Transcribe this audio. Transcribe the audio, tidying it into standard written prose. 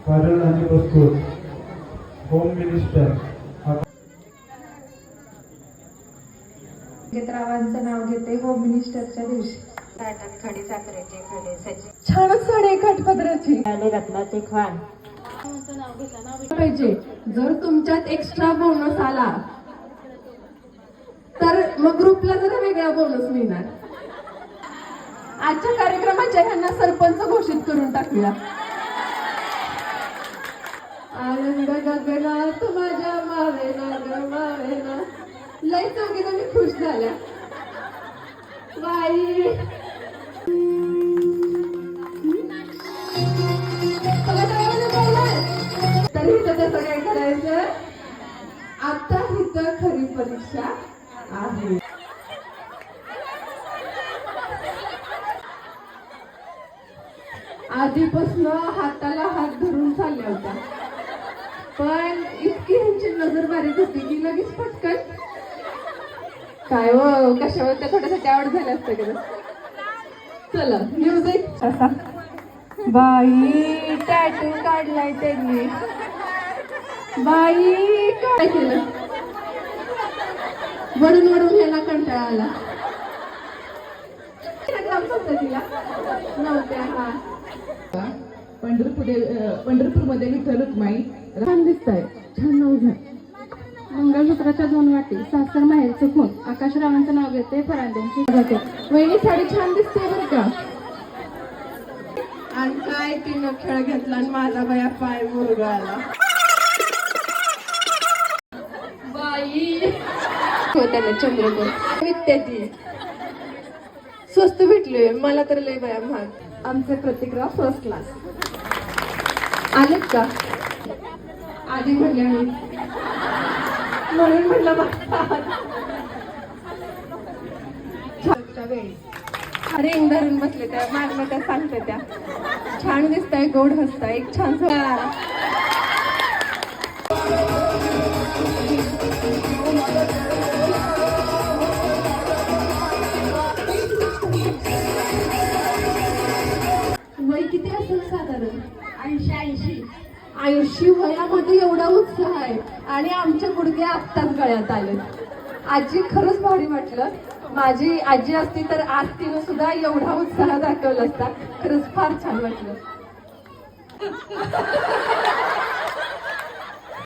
कारण आणि वस्तू होम मिनिस्टर रावांचं नाव घेते होम मिनिस्टरच्या दिवशी. खडी साखरेचे खडे सजी छानच साडी काठपदराची रत्नाचे खान पाहिजे. जर तुमच्यात एक्स्ट्रा बोनस आला तर मग ग्रुपला जरा वेगळा बोनस मिळणार. आजच्या कार्यक्रमाच्या ह्यांना सरपंच घोषित करून टाकूया. आनंद गगनात माझ्या मावेना ग मावेना. लय चौघी तुम्ही खुश झाल्या बाई. तर इथं कसं काय करायचं. आता इथं खरी परीक्षा आहे. आधीपासून हाताला हात धरून चालल्या होत्या, पण इतकी ह्यांची नजर बारीक होती की लगेच पटकन काय हो कशावर त्या थोड्यासाठी आवड झाल्या असतं का. चला म्युझिक. असा बाई टॅटू काढलाय त्यांनी. बाई काय केलं. वडून वडून ह्याला कंटाळा आला. तिला नव्हत्या. हा पंढरपूरमध्ये विठ्ठल रुक्माई छान दिसत आहे. छान नाव घ्या. मंगळसूत्राच्या 2 वाटी सासर माहेरचं खून. आकाशरावांचं नाव घेते. फरांद्यांची वहिनी साडी छान दिसते बरं का. आणि काय तिनं खेळ घेतला आणि माझा बाया पाय मुरगाळला. बाई त्याला चंद्रपूर विद्यार्थी स्वस्त भेटले मला तर लय बाया महाग. आमचे प्रतिक्रिया फर्स्ट क्लास आलेत का. आधी म्हणले म्हणून म्हटलं रिंग धरून बसले त्या मागणं त्या सांगते त्या. छान दिसताय गोड हसताय. एक छान वय किती असेल साधारण 80 वयामध्ये एवढा उत्साह आहे आणि आमचे गुडघे आत्ताच गळ्यात आले. आजी खरंच भारी वाटलं. माझी आजी असती तर आज तिनं सुद्धा एवढा उत्साह दाखवला असता. खरंच फार छान वाटलं.